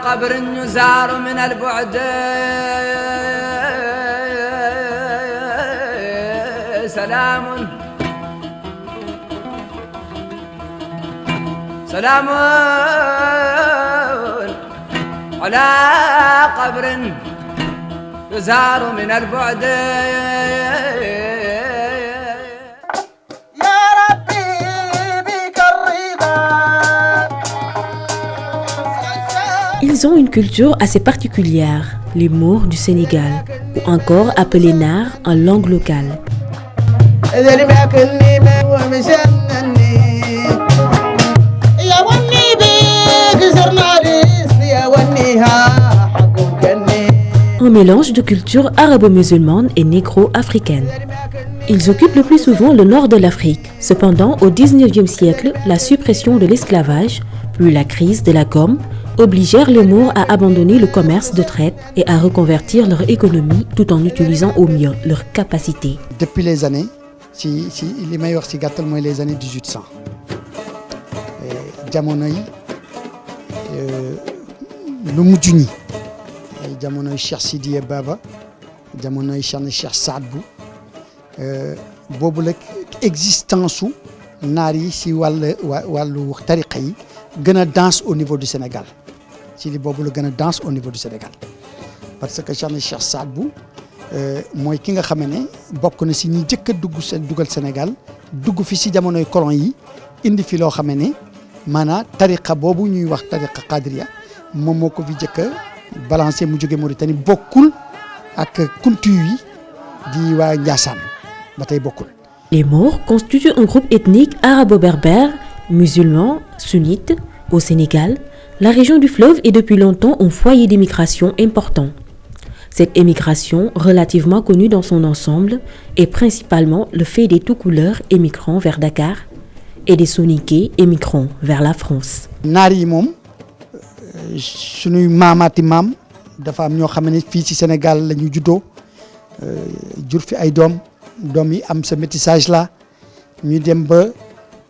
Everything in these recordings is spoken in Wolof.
قبر يزار من البعد سلام سلام على قبر يزار من البعد Ils ont une culture assez particulière, les Maures du Sénégal, ou encore appelés Naar en langue locale. Un mélange de culture arabo-musulmane et négro-africaine. Ils occupent le plus souvent le nord de l'Afrique. Cependant, au XIXe siècle, la suppression de l'esclavage, puis la crise de la gomme, obligèrent les Maures à abandonner le commerce de traite et à reconvertir leur économie tout en utilisant au mieux leurs capacités. Depuis les années, les meilleurs cigares, les années 1800. Jamono yi lu mujj ñi jamono yi Cheikh Sidiya Baba jamono yi Cheikh Saad Bou boobu la existence su naar yi si wàllu tariqa yi gën a dense au niveau du Sénégal ci li boobu la gën a dense au niveau du Sénégal parce que Cheikh Saad Bou mooy ki nga xam ne bokk na si ñi njëkk a dugal Sénégal dugg fi si jamonoy colon yi indi fi loo xam ne maanaam tariqa boobu ñuy wax tariqa qadriya moom moo ko fi njëkk a balancé mu jóge Mauritanie bokkul ak kuntu yi di waa Ndiassane ba tey bokkul. Les Maures constituent un groupe ethnique arabo-berbère, musulman, sunnite. Au Sénégal, la région du fleuve est depuis longtemps un foyer d'immigration important. Cette émigration, relativement connue dans son ensemble, est principalement le fait des Toucouleurs émigrant vers Dakar et des Soninké émigrant vers la France. Naar yi moom suñuy maamaati maam dafa am ñoo xam ne fii ci Sénégal la ñu juddoo jur fi ay doom yi am sa métissage la ñu dem ba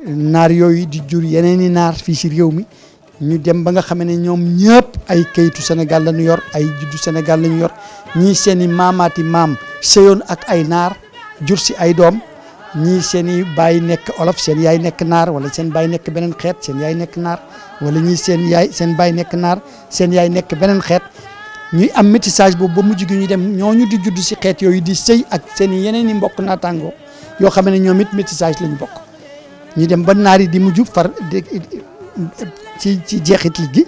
naar yooyu di jur yeneen i naar fii ci réew mi ñu dem ba nga xam ne ñoom ñëpp ay kayitu Sénégal la ñu yor ay juddu Sénégal la ñu yor ñii seen i maamaati maam sëyoon ak ay naar jur ci ay doom ñii seen i baay nekk olof seen yaay nekk naar wala seen baay nekk beneen xeet seen yaay nekk naar wala ñii seen baay nekk naar seen yaay nekk beneen xeet ñuy am métissage boobu ba mujj gi ñu dem ñooñu di judd ci xeet yooyu di sëy ak seen i yeneen i mbokk naataangoo yoo xam ne ñoom it métissage la ñu bokk ñu dem ba naar yi di mujj far ci jeexit li gi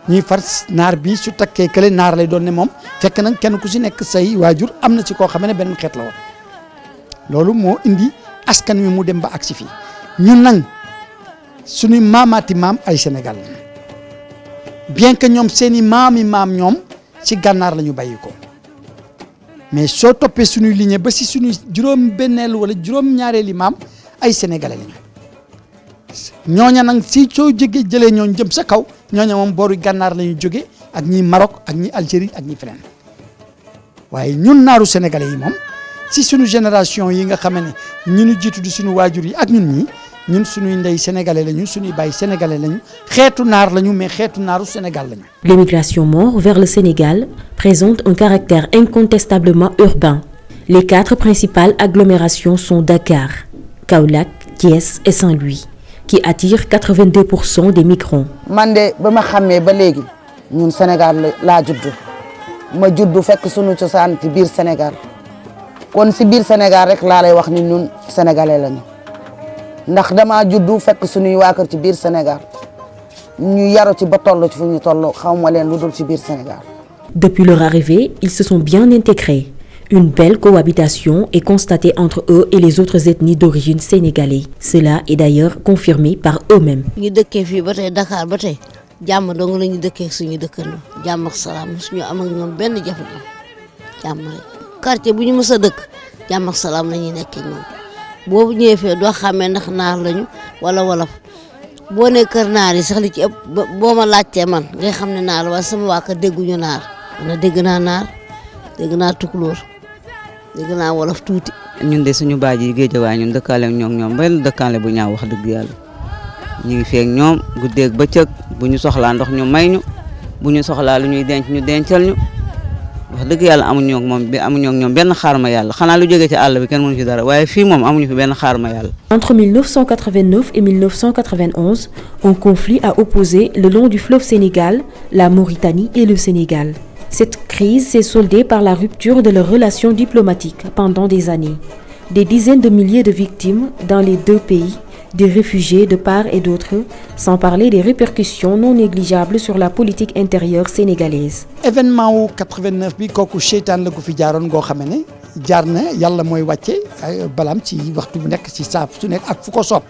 ñuy far naar bi su takkee kële naar lay doon ne moom fekk nag kenn ku ci nekk say waajur am na ci koo xam ne beneen xeet la woon loolu moo indi askan wi mu dem ba agsi fii ñun nag suñuy maamaati maam ay Sénégal bien que ñoom seeni maami maam ñoom ci gànnaar la ñu bàyyi ko mais soo toppee suñuy lignée ba si suñuy juróom-benneelu wala juróom-ñaareeli maam ay sénégalais lañu ñooña nag si soo jëlee ñooñ jëm sa kaw ñooña moom booru gànnaar la ñu jóge ak ñi Maroc ak ñi Algérie ak ñi feneen waaye ñun naaru sénégalais yi moom si suñu génération yi nga xam ne ñu nu jiitu di suñu waajur yi ak ñun suñuy ndey sénégalais lañu suñuy baay sénégalais lañu xeetu naar lañu mais xeetu naaru Sénégal lañu. L'émigration Maure vers le Sénégal présente un caractère incontestablement urbain. Les 4 principales agglomérations sont Dakar, Kaolack, Thiès et Saint-Louis, qui attirent 82% des migrants. Man de ba ma xamee ba léegi ñun Sénégal laa juddu ma juddu fekk sunu cosaan ci biir Sénégal kon si biir Sénégal rek laa lay wax ni ñun sénégalais lañu ndax dama juddu fekk suñuy waa kër ci biir Sénégal ñu yaru ci ba toll ci fu ñu toll xawma leen lu dul ci biir Sénégal. Depuis leur arrivée, ils se sont bien intégrés. Une belle cohabitation est constatée entre eux et les autres ethnies d'origine sénégalaise. Cela est d'ailleurs confirmé par eux-mêmes. ñu dëkkee fii ba tey Dakar ba tey jàmm dong la ñu dëkkee suñu dëkkandoo jàmm ak salaam suñu am ak ñoom benn jafe-jafe jàmm rek. quartier bu ñu mës a dëkk jàmm ak salaam la ñuy nekkee ñoom boobu ñëwee fee doo xàmmee ndax naar lañu wala wolof boo nee kër naar yi sax li ci ëpp boo ma laajtee man ngay xam ne naar la waaye sama waa kër dégguñu naar man dégg naa naar dégg naa tukulóor dégg naa wolof tuuti. ñun de suñu baaj yi Géejawaay ñun dëkkaale ak ñoom benn dëkkaale bu ñaaw wax dëgg yàlla ñu ngi feek ñoom guddeeg bëccëg bu ñu soxlaa ndox ñu may ñu bu ñu soxlaa lu ñuy denc ñu dencal ñu wax dëgg yàlla amuñu ak ñoom benn xaarma yàlla xanaa lu jógee ci àll bi kenn mënu ci dara waaye fii moom amuñu fi benn xaarma yàlla. Entre 1989 et 1991, un conflit a opposé le long du fleuve Sénégal, la Mauritanie et le Sénégal. Cette crise s'est soldée par la rupture de leurs relations diplomatiques pendant des années. Des dizaines de milliers de victimes dans les deux pays, des réfugiés de part et d'autre, sans parler des répercussions non négligeables sur la politique intérieure sénégalaise. événement wu 89 bi kooku seytaan la ko fi jaaroon ngoo xam ne jaar na yàlla mooy wàcce balaam ci waxtu bu nekk ci saaf su nekk ak fu ko soob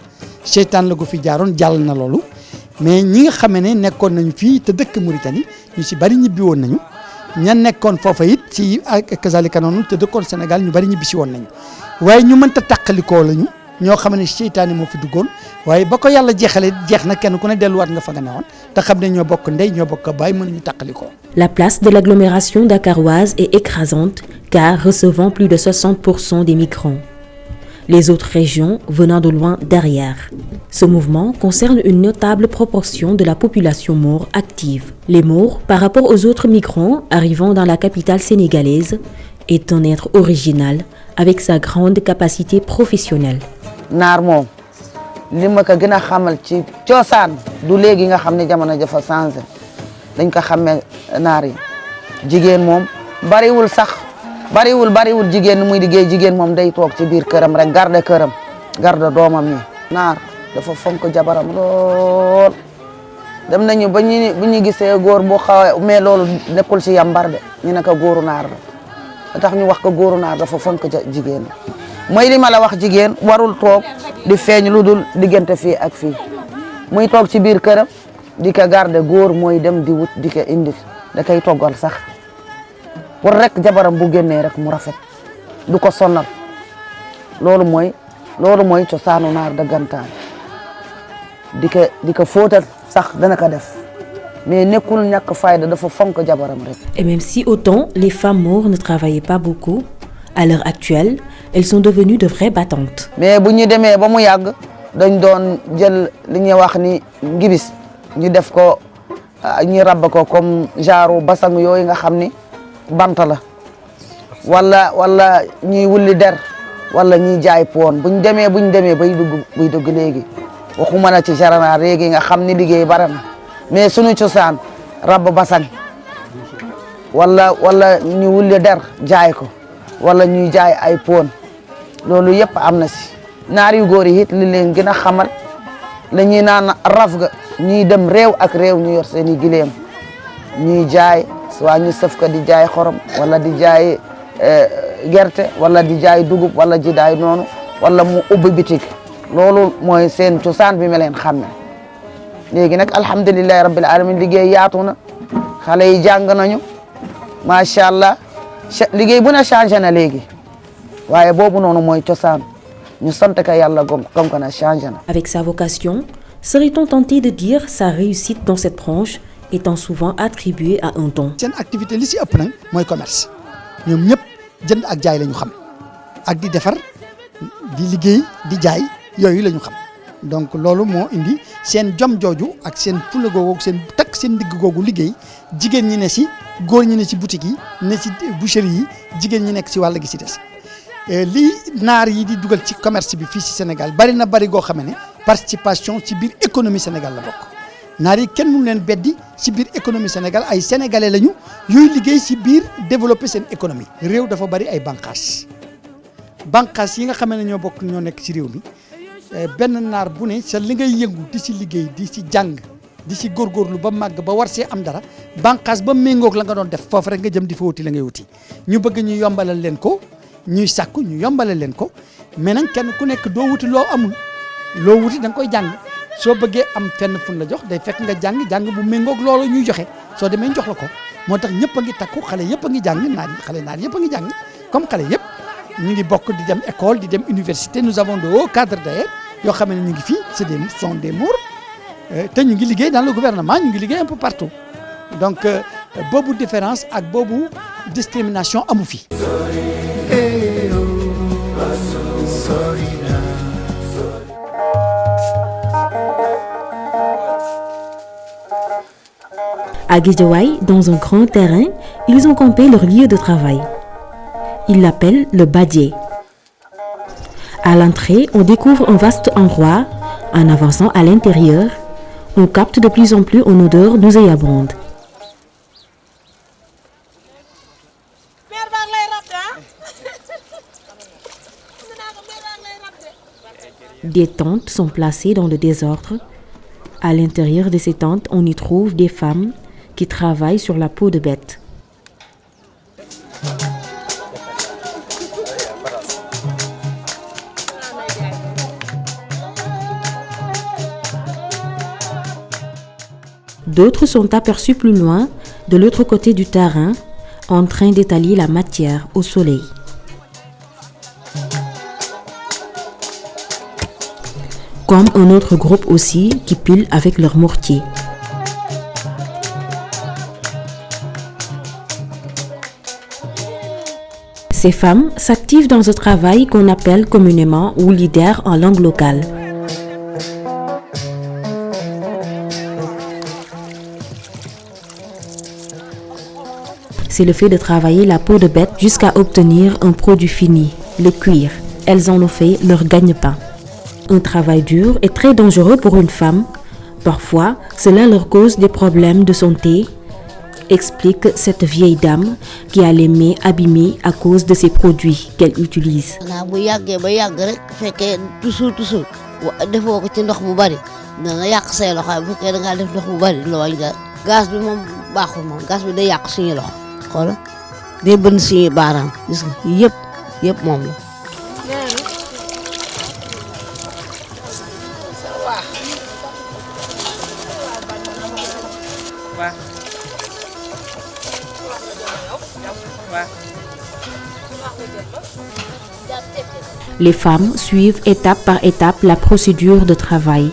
seytaan la ko fi jaaroon jàll na loolu mais ñi nga xam ne nekkoon nañu fii te dëkk Mauritanie ñu si bari ñibbi woon nañu ña nekkoon foofa it ci ak kazalika noonu te dëkkoon Sénégal ñu bari ñibbi si woon nañu waaye ñu mënta tàqalikoo lañu ñoo xam ne seytaane moo fi duggoon waaye ba ko yàlla jeexalee jeex na kenn ku ne delluwaat nga fa nga newoon te xam ne ñoo bokk ndey ñoo bokk baay mënuñu tàqalikoo. La place de l'agglomération dakaroise est écrasante car recevant plus de 60% des migrants. Les autres régions venant de loin derrière. Ce mouvement concerne une notable proportion de la population maure active. Les Maures, par rapport aux autres migrants arrivant dans la capitale sénégalaise, est un être original avec sa grande capacité professionnelle. naar moom li ma ko gën a xamal ci coosaan du léegi nga xam ne jamono dafa changé dañ ko xamee naar yi jigéen moom bariwul jigéen ni muy liggéey jigéen moom day toog ci biir këram rek garde doomam yi naar dafa fonk jabaram lool dem nañu ba ñu gisee góor bu xaw mais loolu nekkul ci yambar de ñu ne ko góoru naar la tax ñu wax ko góoru naar dafa fonk jigéen mooy li ma la wax jigéen warul toog di feeñ lu dul diggante fii ak fii muy toog ci biir këram di ko garde góor mooy dem di wut di ko indi da koy toggal sax pour rek jabaram bu génnee rek mu rafet du ko sonal loolu mooy cosaanu naar dëggantaan di ko fóotal sax dana ko def mais nekkul ñàkk fayda dafa fonk jabaram rek. Et même si autant les femmes maures ne travaillaient pas beaucoup, à l'heure actuelle, elles sont devenues de vraies battantes. mais bu ñu demee ba mu yàgg dañ doon jël li ñuy wax ni ngibis ñu def ko ñu rabb ko comme genre basang yooyu nga xam ni bant la wala ñuy wulli der wala ñuy jaay poon buñ demee bay dugg léegi waxuma na ci jarana léegi nga xam ni liggéey bara na mais suñu cosaan rabb basang wala ñu wulli der jaay ko wala ñuy jaay ay poon loolu yëpp am na si naar yu góor yi it li leen gën a xamal la ñuy naan raf ga ñuy dem réew ak réew ñu yor seen i gileem ñuy jaay soit ñu sëf ko di jaay xorom wala di jaay gerte wala di jaay dugub wala ji daay noonu wala mu ubbi bitig loolu mooy seen cosaan bi ma leen xamme léegi nag alhamdulillahi rabbil alamin liggéey yaatu na xale yi jàng nañu macha allah liggéey bu na changé na léegi waaye boobu noonu mooy cosaan ñu sant ka yàlla comme que na changé na. Avec sa vocation, serait-on tenté de dire sa réussite dans cette branche étant souvent attribuée à un don. seen activité li si ëpp nag mooy commerce ñoom ñëpp jënd ak jaay la ñu xam ak di defar di liggéey di jaay yooyu la ñu xam donc loolu moo indi seen jom jooju ak seen fula googu seen takk seen digg googu liggéey jigéen ñi ne si góor ñi ne si boutique yi ne si boucherie yi jigéen ñi nekk si wàll gi si des lii naar yi di dugal ci commerce bi fii si Sénégal bari na bari goo xam ne participation ci biir économie Sénégal la bokk naar yi kenn mënu leen beddi ci biir économie Sénégal ay sénégalais lañu yooyu liggéey ci biir développer seen économie. réew dafa bari ay bànqaas yi nga xam ne ñoo bokk ñoo nekk ci réew mi benn naar bu ne sa li ngay yëngu di ci liggéey di ci jàng di ci góorgóorlu ba màgg ba war see am dara bànqaas ba méngoog la nga doon def foofu rek nga jëm di fa wuti la ngay wuti ñu bëgg ñu yombalal leen ko ñuy sàkku ñu yombalal leen ko mais nag kenn ku nekk doo wuti loo amul loo wuti da nga koy jàng soo bëggee am fenn fun la jox day fekk nga jàng bu méngoog loolu ñuy joxe soo demee ñu jox la ko moo tax ñëpp a ngi takku xale yëpp a ngi jàng xale naar yëpp a ngi jàng comme xale yëpp ñu ngi bokk di dem école di dem université nous avons de hauts cadres d'ailleurs yoo xam ne ñu ngi fii sont des Mours te ñu ngi liggéey dans le gouvernement ñu ngi liggéey un peu partout donc boobu différence ak boobu discrimination amu fi. À Guédiawaye, dans un grand terrain, ils ont campé leur lieu de travail. Ils l'appellent le badier. À l'entrée, on découvre un vaste endroit. En avançant à l'intérieur, on capte de plus en plus une odeur nauséabonde. Des tentes sont placées dans le désordre. À l'intérieur de ces tentes, on y trouve des femmes qui travaillent sur la peau de bête. D'autres sont aperçus plus loin, de l'autre côté du terrain, en train d'étaler la matière au soleil. Comme un autre groupe aussi qui pile avec leur mortier. Ces femmes s'activent dans ce travail qu'on appelle communément ou leader en langue locale. C'est le fait de travailler la peau de bête jusqu'à obtenir un produit fini, le cuir. Elles en ont fait leur gagne-pain. Un travail dur et très dangereux pour une femme. Parfois, cela leur cause des problèmes de santé, explique cette vieille dame qui a les mains abîmées à cause de ces produits qu'elle utilise. Les femmes suivent étape par étape la procédure de travail.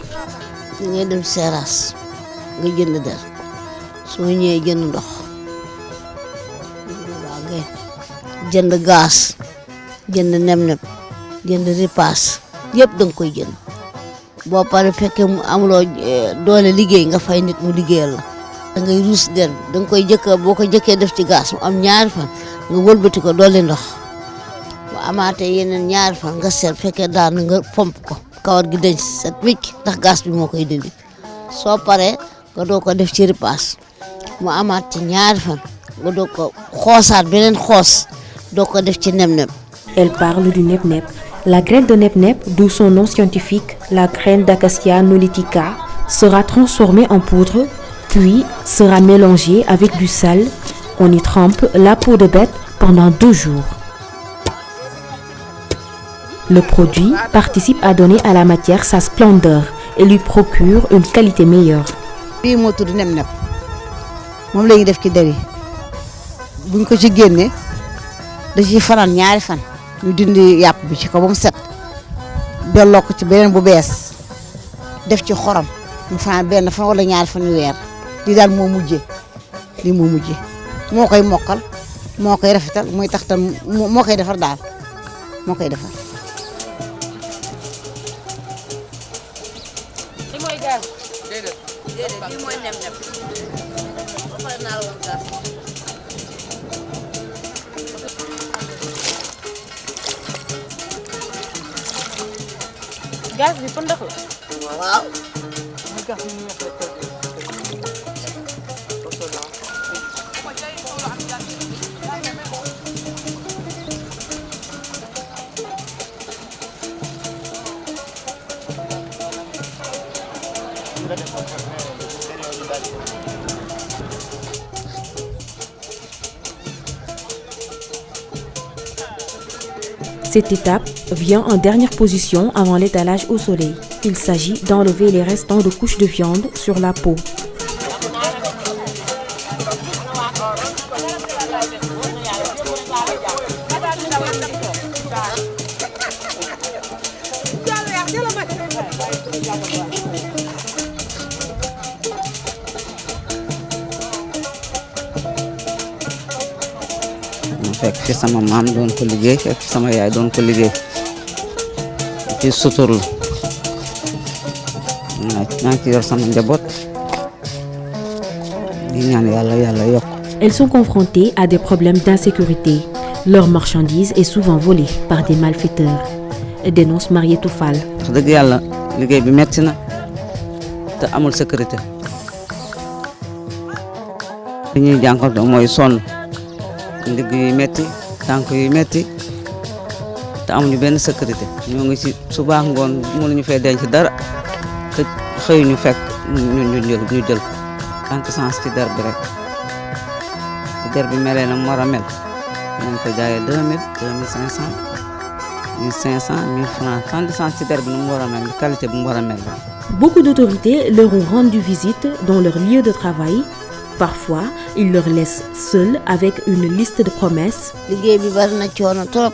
jënd gaz jënd nem-nem jënd ripaas yëpp da nga koy jënd boo pare fekkee mu amuloo doole liggéey nga fay nit mu liggéeyal la da ngay ruus der da nga koy boo ko jëkkee def ci gaz mu am ñaari fan nga wëlbati ko doole ndox bu amaatee yeneen ñaari fan nga seet fekkee daan nga pomp ko kawar gi denc set wicc ndax gaz bi moo koy dindi soo paree nga doo ko def ci ripaas mu amaat ci ñaari fan nga doo ko xoosaat beneen xoos. Elle parle du nep-nep. La graine de nep-nep, d'où son nom scientifique, la graine d'Acacia nilotica, sera transformée en poudre, puis sera mélangée avec du sel. On y trempe la peau de bête pendant 2 jours. Le produit participe à donner à la matière sa splendeur et lui procure une qualité meilleure. da ci fanaan ñaari fan ñu dindi yàpp bi ci ko ba mu set delloo ko ci beneen bu bees def ci xorom mu fanaan benn fan wala ñaari fan yu weer di daal moo mujjee lii moo mujjee moo koy mokkal moo koy rafetal mooy tax tam moo koy defar daal moo koy defar. li mooy gaz déedéet li mooy nem-nem waxal naa la woon gaz. gaz bi pour ndox la. waaw. Cette étape vient en dernière position avant l'étalage au soleil. Il s'agit d'enlever les restants de couches de viande sur la peau. fekk fi sama maam doon ko liggéey fekk fi sama yaay doon ko liggéey ci suturlu naa ci yor sama njaboot di ñaan yàlla yokk. Elles sont confrontées à des problèmes d'insécurité. Leur marchandise est souvent volée par des malfaiteurs, dénonce Marietou Fall. wax dëgg yàlla liggéey bi metti na te amul sécurité li ñuy jànkuwante mooy sonn ndigg yu metti tànk yu metti te amuñu benn sécurité ñoo ngi ci suba ngoon mënuñu fee denc dara te xëy ñu fekk ñu jël tànk sens ci der bi rek der bi melee na mu war a mel nañ ko jaayee 2000 2500 1500 1000 francs tant de sens ci der bi nu mu war a mel qualité bi mu war a mel. Beaucoup d'autorités leur ont rendu visite dans leur lieu de travail. Parfois, ils leur laissent seuls avec une liste de promesses. liggéey bi bari na coono trop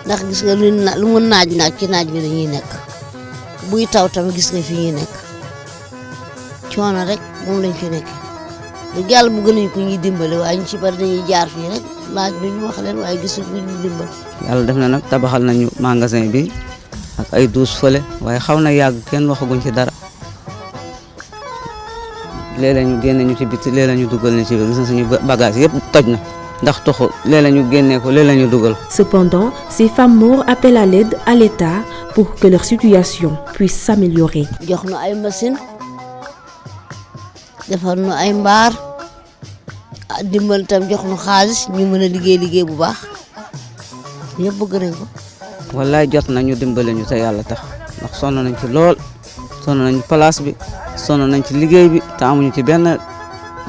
ndax gis nga lu mu naaj ci naaj bi dañuy nekk buy taw tamit gis nga fi ñuy nekk coono rek moom lañ fi nekk lu yàlla bëgg nañu ko ñuy dimbali waaye ñu ci bari dañuy jaar fii rek laaj bi ñu wax leen waaye gisul ñu dimbali. yàlla def na nag tabaxal nañu magasin bi ak ay douze fële waaye xaw na yàgg kenn waxaguñ ci dara. léeg-léeg ñu génne ñu ci biti léeg-léeg ñu dugal ñu ci biir gis na suñu bagage yëpp toj na ndax toxu léeg-léeg ñu génne ko léeg-léeg ñu dugal. Cependant, ces femmes maures appellent à l'aide à l'État pour que leur situation puisse s'améliorer. jox nu ay machine defar nu ay mbaar dimbal tam jox nu xaalis ñu mën a liggéey bu baax ñëpp bëgg nañ ko. wallaay jot nañu dimbale ñu te yàlla tax ndax sonn nañ ci lool sonn nañ place bi sonn nañ ci liggéey bi te amuñu ci benn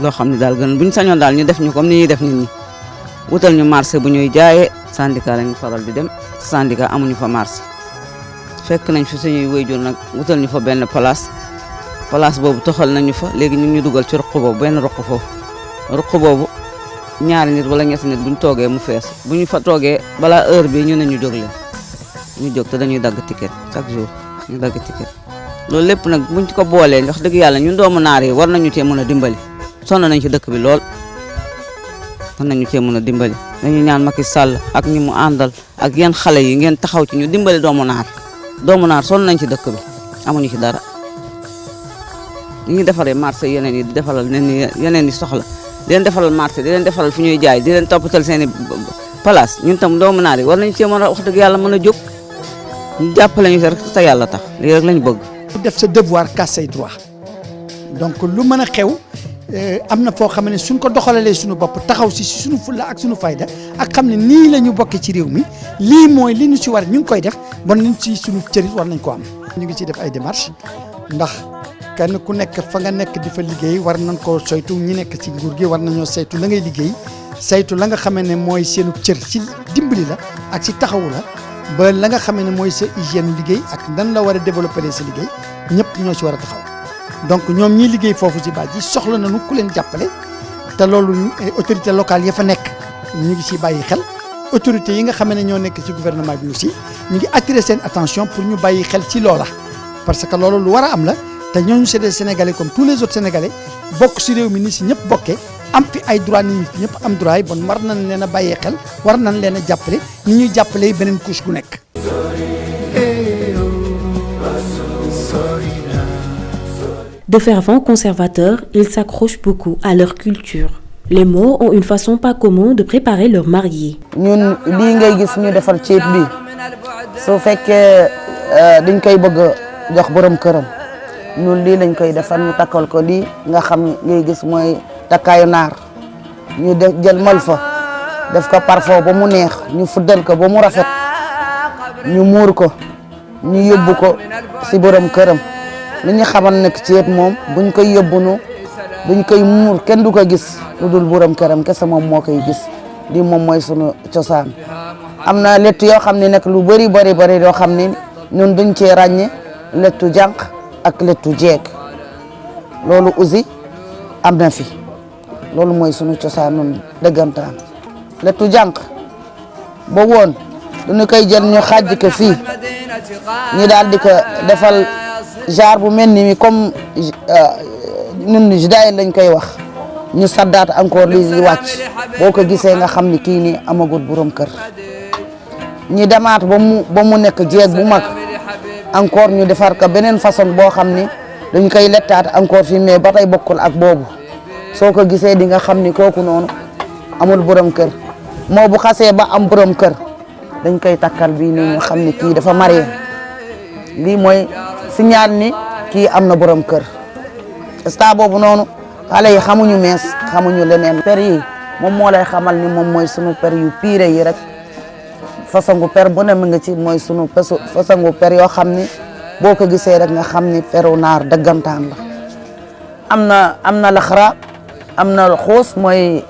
loo xam ne daal gën buñ sañoon daal ñu def ñu comme ni ñuy def nit ñi wutal ñu marché bu ñuy jaayee syndicat lañu faral di dem syndicat amuñu fa marché fekk nañ fi suñuy wéyjur nag wutal ñu fa benn place boobu toxal nañu fa léegi ñu ñu dugal ci ruq boobu benn ruq foofu ruq boobu ñaari nit wala ñetti nit buñ toogee mu fees bu ñu fa toogee balaa heure bi ñu ne ñu jóg leen ñu jóg te dañuy dagg ticket chaque jour ñu dagg ticket loolu lépp nag buñ ci ko boolee wax dëgg yàlla ñun doomu naar yi war nañu cee mën a dimbali sonn nañ ci dëkk bi lool war nañu cee mën a dimbali dañu ñaan Macky Sall ak ñi mu àndal ak yeen xale yi ngeen taxaw ci ñu dimbali doomu naar sonn nañ ci dëkk bi amuñu ci dara ni ñuy defaree marché yeneen yi di defaral yeneen yi soxla di leen defaral marché di leen defaral fi ñuy jaay di leen toppatal seen i place ñun tam doomu naar yi war nañu cee mën a wax dëgg yàlla mën a jóg ñu jàppale ñu rek te yàlla tax lii rek lañu bëgg. def sa devoir casse say droit donc lu mën a xew am na foo xam ne suñ ko doxalalee suñu bopp taxaw si suñu fulla ak suñu fayda ak xam ne nii la ñu bokkee ci réew mi lii mooy li ñu si war ñu ngi koy def bon liñ si suñu cërit war nañ ko am. ñu ngi ciy def ay démarches ndax kenn ku nekk fa nga nekk di fa liggéey war nañ koo saytu ñi nekk ci nguur gi war nañoo saytu la ngay liggéey saytu la nga xamee ne mooy seenu cër ci dimbali la ak ci taxawu la. ba la nga xamee ne mooy sa hygiène liggéey ak nan la war a développer sa liggéey ñëpp ñoo ci war a taxaw donc ñoom ñiy liggéey foofu ci Badji soxla nañu ku leen jàppale te loolu autorité locale ya fa nekk ñu ngi ciy bàyyi xel autorités yi nga xamee ne ñoo nekk ci gouvernement bi aussi ñu ngi attirer seen attention pour ñu bàyyi xel ci loola parce que loolu lu war a am la te ñooñu c'est des Sénégalais comme tous les autres Sénégalais bokk ci réew mi ni si ñëpp bokkee am fi ay droit nit ñi fi ñëpp am droit yi bon war nañ leen a bàyyee xel war nañ leen a jàppale ni ñuy jàppale beneen couche gu nekk. De fervents conservateurs, ils s'accrochent beaucoup à leur culture. Les Maures ont une façon pas commune de préparer leur mariée. ñun lii ngay gis ñu defar ceeb bi su fekkee dañ koy bëgg a jox borom këram ñun lii lañ koy defar ñu takkal ko lii nga xam ngay gis mooy takkaayu naar ñu jël malfa def ko parfum ba mu neex ñu fuddal ko ba mu rafet ñu muur ko ñu yóbbu ko si borom këram li ñu xamal nag ceeb moom buñ koy yóbbu nu buñ koy muur kenn du ko gis lu dul borom këram kese moom moo koy gis di moom mooy sunu cosaan. am na lett yoo xam ne nag lu bëri yoo xam ne ñun duñ cee ràññe lettu jànq ak lettu jeeg loolu aussi am na fi loolu mooy sunu cosaan ñun dëggantaan. lettu jànq ba woon duñu koy jël ñu xàjj ko fii ñu daal di ko defal genre bu mel ni comme ñun judaay lañ koy wax ñu saddaat encore li wàcc boo ko gisee nga xam ni kii nii amagut borom kër. ñi demaat ba mu nekk jeeg bu mag encore ñu defar ko beneen façon boo xam ni dañ koy lettaat encore fii mais ba tey bokkul ak boobu soo ko gisee di nga xam ni kooku noonu amul borom kër. moo bu xasee ba am borom kër dañ koy takkal bii nii ñu xam ni kii dafa marié lii mooy signal ni kii am na borom kër. sta boobu noonu xale yi xamuñu mees xamuñu leneen. per yi moom moo lay xamal ni moom mooy sunu per yu pire yi rek façon gu per bu ne mi nga ci mooy sunu façon gu per yoo xam ni boo ko gisee rek nga xam ni peru naar dëggantaan la. am na laxara am na xuus mooy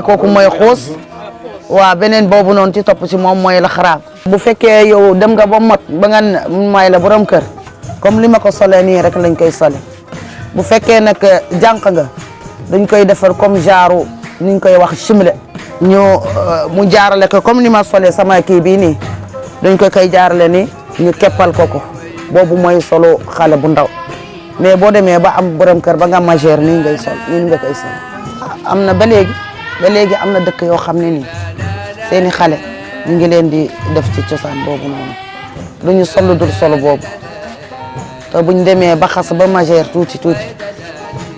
kooku mooy xuus waaw beneen boobu noonu ci topp ci moom mooy laxara. bu fekkee yow dem nga ba mot ba nga may la borom kër comme li ma ko solee nii rek lañ koy sole bu fekkee nag jànq nga dañ koy defar comme genre niñ koy wax chimle mu jaarale ko comme ni ma solee sama kii bii nii dañ koy jaarale ni ñu keppal ko boobu mooy solo xale bu ndaw mais boo demee ba am borom kër ba nga majeur nii ngay sol nii nga koy sol. am na ba léegi am na dëkk yoo xam ne nii seeni xale ñu ngi leen di def ci cosaan boobu noonu duñu sol dul solo boobu te buñ demee ba xas ba majeur tuuti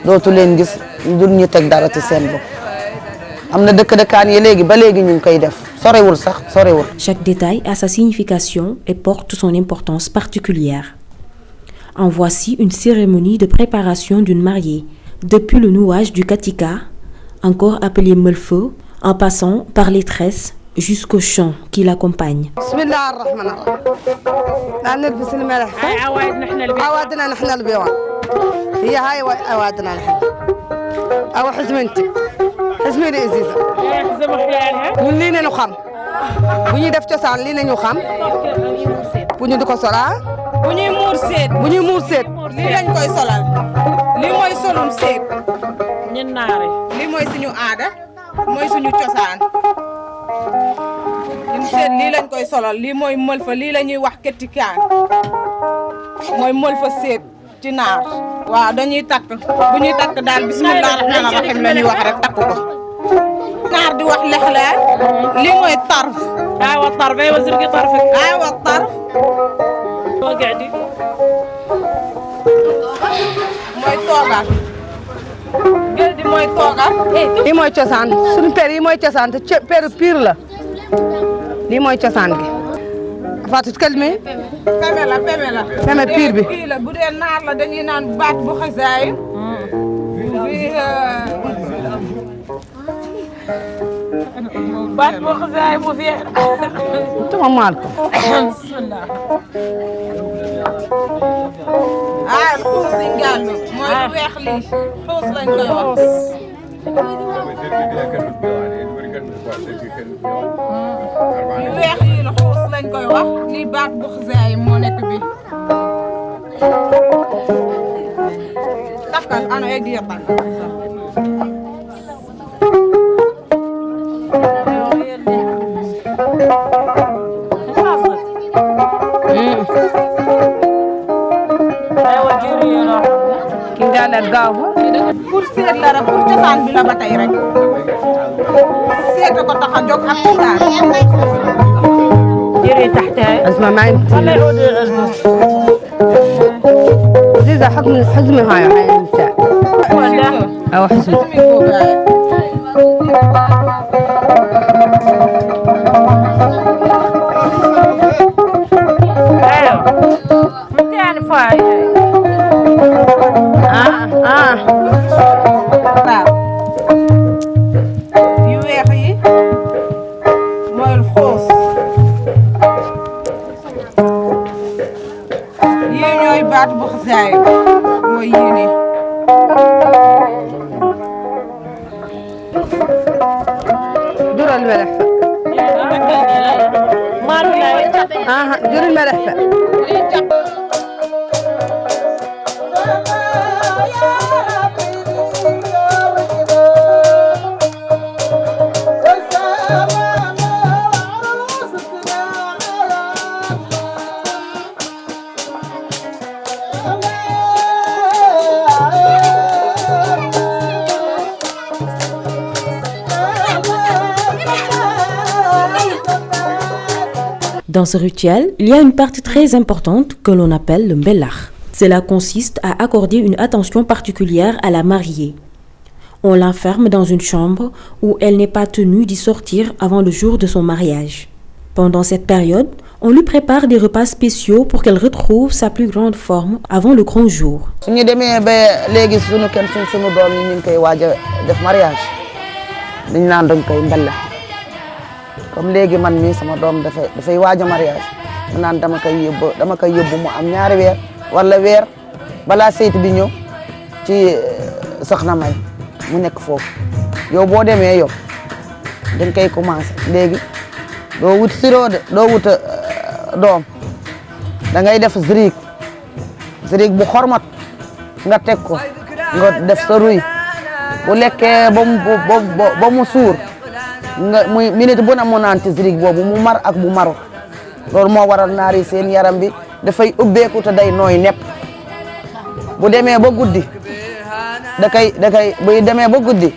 dootu leen gis dul ñu teg dara ci seen bopp. am na dëkkaan yi léegi ba léegi ñu ngi koy def sorewul sax sorewul. Chaque détail a sa signification et porte son importance particulière. En voici une cérémonie de préparation d'une mariée, depuis le nouage du katika, encore appelé meulfeu, en passant par les tresses jusqu'au chant qui l'accompagne. حزمي عزيزة حزمه خيالها ولينا نخم بني دف cosaan lii nañu xam bu ñu di ko solal bu ñuy muur seet lii lañ koy solal lii mooy solum seet ñun naare lii mooy suñu aada mooy suñu cosaan ñun seet lii lañ koy solal lii mooy mëlfa lii la ñuy wax kettikaan mooy mëlfa seet ci naar waaw dañuy takk bu ñuy takk daal bismillah rahmaan rahim la ñuy wax rek takk ko naar di wax lexle lii mooy tarf aywa tarf aywa zirgi tarf aywa tarf وقعدي mooy toogal gël di mooy toogal lii mooy cosaan suñu per yi mooy cosaan te peru pire la lii mooy cosaan gi Fatou kalmi peme pire bi kii la bu dee naar la dañuy naan baat bu xasaay baat bu xasaay mu fi tuma maal ko bismillah xuus yi ngàllu mooy weex lii xuus lañ koy wax yu weex yi la xuus lañ koy wax lii baat bu xasaay moo nekk bi takkal ano egg yëppal pour seet la rek pour cosaan bi la ba tey rek seet ko tax a jóg ak cosaan jërëjëf taxtaay asma maa ngi wala ziza حزمي هاي بتاع ولا او حزمي ايوه انت يعني فاي yu weex yi mooy xoos yii ñooy baat bu xasaay mooy yii nii الملح جور الملح Dans ce rituel, il y a une partie très importante que l'on appelle le mbelakh. Cela consiste à accorder une attention particulière à la mariée. On l'enferme dans une chambre où elle n'est pas tenue d'y sortir avant le jour de son mariage. Pendant cette période, on lui prépare des repas spéciaux pour qu'elle retrouve sa plus grande forme avant le grand jour. suñu demee ba léegi suñu kenn suñu doom yi ñu ngi koy waaj a def mariage dañ naan dañ koy mbalax comme léegi man mii sama doom dafay waaj a mariage mu naan dama koy yóbbu mu am ñaari weer wala weer balaa seyt bi ñëw ci soxna May mu nekk foofu yow boo demee yow dañ koy commencé léegi doo wut sirop de doo wut doom da ngay def zirik bu xormat nga teg ko nga def sa ruy bu lekkee ba mu suur nga muy minute bu na mu naan ci zirik boobu mu mar ak bu maru loolu moo waral naar yi seen yaram bi dafay ubbeeku te day nooy nepp bu demee ba guddi buy demee ba guddi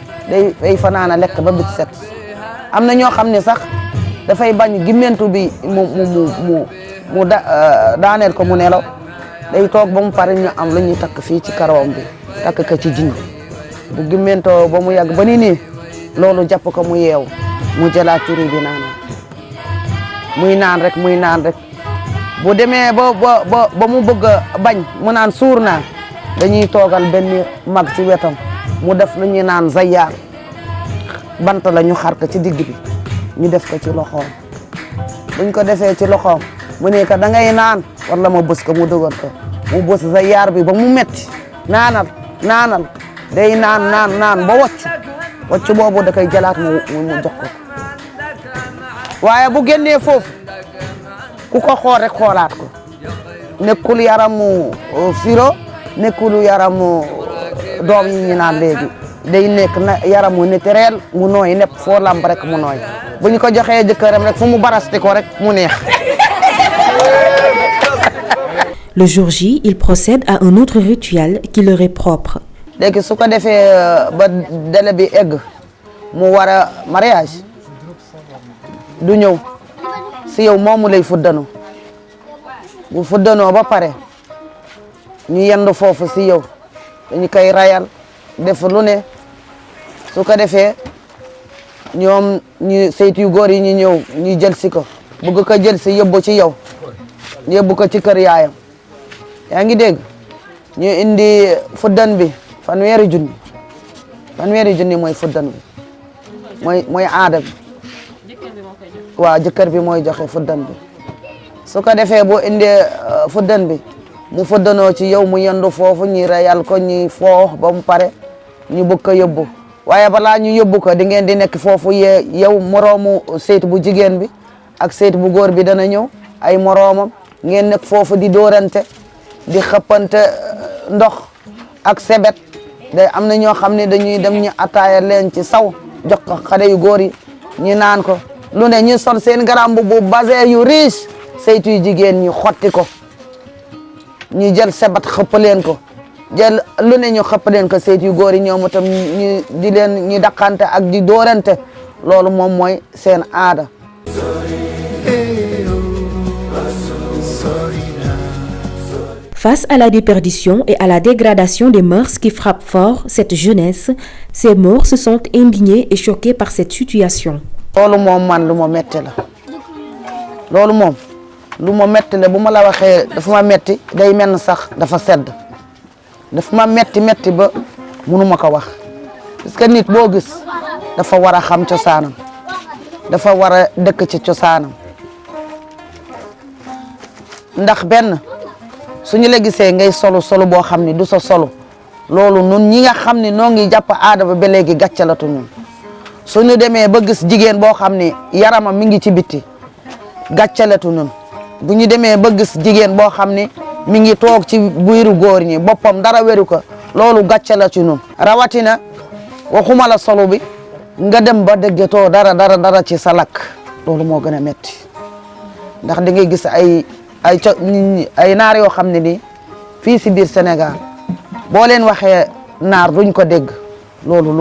day fanaana lekk ba bit set am na ñoo xam ne sax dafay bañ gimmentu bi mu daaneel ko mu nelaw day toog ba mu pare ñu am lu ñuy takk fii ci karawam bi takk ko ci jiñ bu gimmentoo ba mu yàgg ba nii loolu jàpp ko mu yeew mu jëlaat turi bi muy naan rek bu demee ba mu bëgg a bañ mu naan suur naa dañuy toogal benn mag ci wetam mu def lu ñuy naan zayaar bant la ñu xar ko ci digg bi ñu def ko ci loxoom buñ ko defee ci loxoom mu ne ka da ngay naan wala ma bës ko mu dugal ko mu bës zayaar bi ba mu metti naanal day naan ba waccu boobu da koy jëlaat mu jox ko waaye bu génnee foofu ku ko xool rek xoolaat ko nekkul yaramu firo nekkul yaramu doom yi ñu naan léegi day nekk na yaramu naturel mu nooy nepp foo lamb rek mu nooy bu ñu ko joxee jëkkëram rek fu mu barasti ko rek mu neex. Le jour J, il procède à un autre rituel qui leur est propre. léegi su ko defee ba délai bi egg mu war a mariage du ñëw si yow moomu lay fuddanu bu fuddanoo ba pare ñu yendu foofu si yow dañu koy rayal def lu ne su ko defee ñoom ñu saytu yu góor yi ñu ñëw ñu jël si ko bëgg ko jël si yóbbu ci yow yóbbu ko ci kër yaayam yaa ngi dégg ñu indi fuddan bi fanweeri junni mooy fuddan bi mooy aada bi waaw jëkkër bi mooy joxe fuddan bi su ko defee boo indee fuddan bi mu fuddanoo ci yow mu yendu foofu ñi reyal ko ñi foox ba mu pare ñu bëgg ko yóbbu waaye balaa ñu yóbbu ko di ngeen di nekk foofu yow moroomu seyt bu jigéen bi ak seyt bu góor bi dana ñëw ay moroomam ngeen nekk foofu di dóorante di xëppante ndox ak sebet day am na ñoo xam ne dañuy dem ñu ataaya leen ci saw jox ko xale yu góor yi ñu naan ko lu ne ñu sol seen garambu bu basé yu riche seytu yu jigéen ñi xotti ko ñu jël sebet xëpp leen ko jël lu ne ñu xëpp leen ko seytu yu góor yi ñoom itam ñu di leen ñu daqante ak di dóorante loolu moom mooy seen aada. Face à la déperdition et à la dégradation des mœurs qui frappent fort cette jeunesse, ces morts se sont indignés et choqués par cette situation. loolu moom man lu ma metti la loolu moom lu ma metti la bu ma la waxee dafa ma metti day mel ni sax dafa sedd dafa ma metti ba mënuma ko wax parce que nit boo gis dafa war a xam cosaanam dafa war a dëkk ci cosaanam ndax benn suñu la gisee ngay solo boo xam ni du sa solo loolu nun ñi nga xam ni noo ngi jàpp aada ba léegi gàccalatu ñun suñu demee ba gis jigéen boo xam ne yaramam mi ngi ci bitti gàccaletu ñun bu ñu demee ba gis jigéen boo xam ne mi ngi toog ci biiru góor ñi boppam dara weru ko loolu gàccaletu ñun rawatina waxuma la solo bi nga dem ba déggatoo dara ci sa lakk loolu moo gën a metti ndax da ngay gis ay naar yoo xam ne ni fii si biir Sénégal boo leen waxee naar duñ ko dégg loolu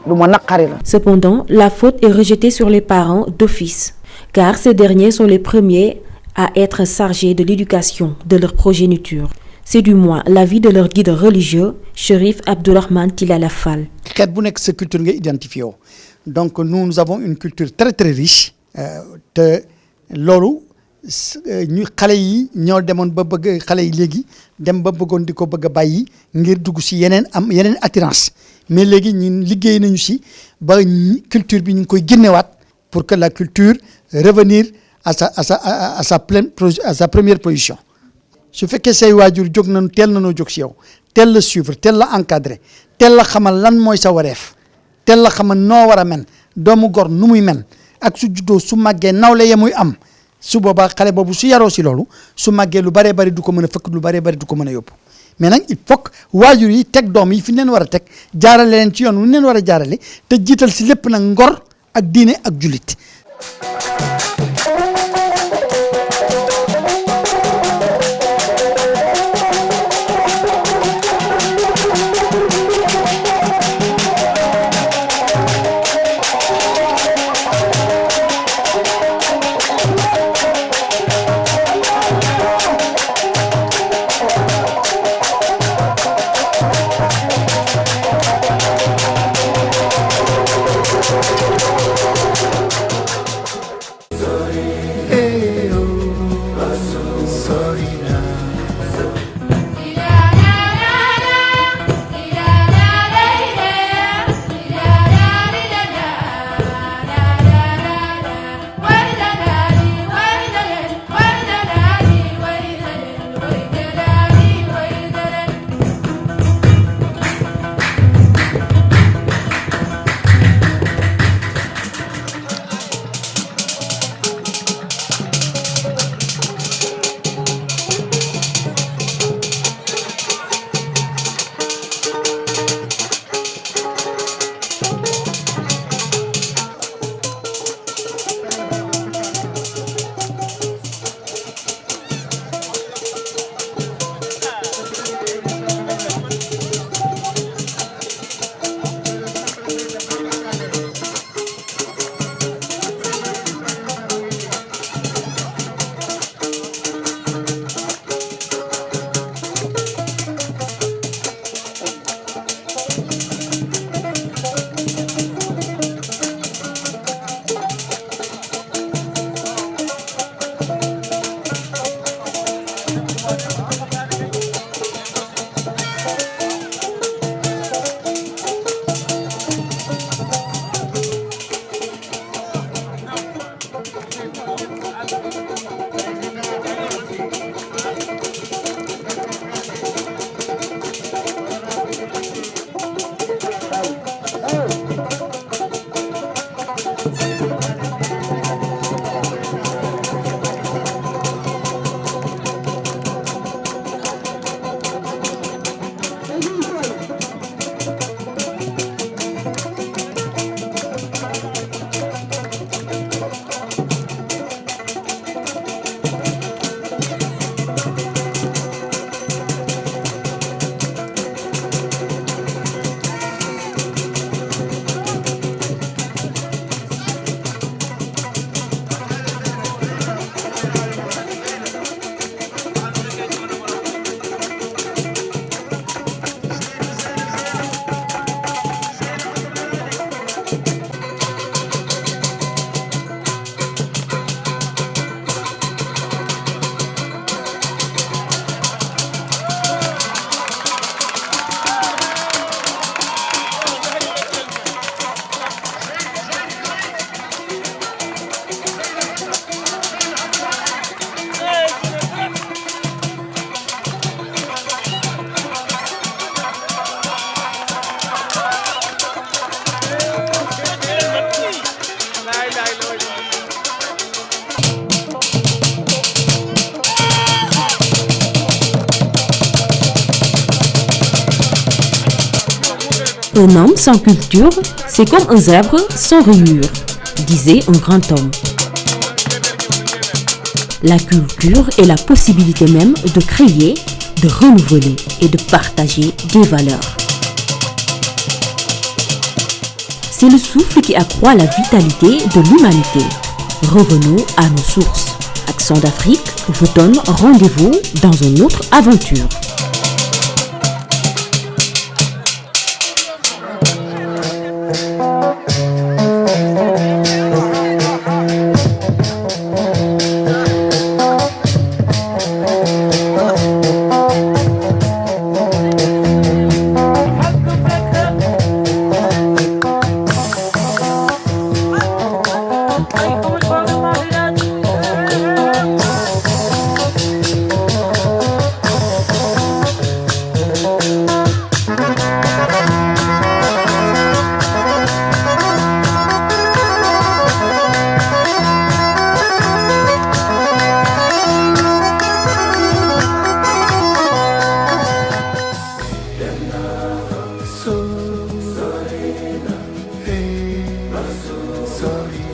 lu ma naqari la. Cependant, la faute est rejetée sur les parents d'office, car ces derniers sont les premiers à être chargés de l'éducation de leur progéniture. C'est du moins l'avis de leur guide religieux, Chérif Abdourahmane Tilala Fall. xeet bu nekk sa culture nga identifié woo donc nous avons une culture très très riche te loolu ñu xale yi ñoo demoon ba bëgg xale yi léegi dem ba bëggoon di ko bëgg a bàyyi ngir dugg si yeneen attirance mais léegi ñun liggéey nañu si ba culture bi ñu ngi koy génnewaat pour que la culture revenir à sa première position. su fekkee say waajur jóg nañu teel nañoo jóg si yow teel la suivre teel la encadré teel la xamal lan mooy sa wareef teel la xamal noo war a men doomu gor nu muy men ak su juddoo su màggee nawle ya muy am su boobaa xale boobu su yaroo si loolu su màggee lu baree bari du ko mën a fëkk lu baree bari du ko mën a yóbbu mais nag il faut que waajur yi teg doom yi fi leen war a teg jaarale leen ci yoon wu leen war a jaarale te jiital si lépp nag ngor ak diine ak jullit. Un homme sans culture, c'est comme un zèbre sans rayures, disait un grand homme. La culture est la possibilité même de créer, de renouveler et de partager des valeurs. C'est le souffle qui accroît la vitalité de l'humanité. Revenons à nos sources. Accent d'Afrique vous donne rendez-vous dans une autre aventure. Sorry.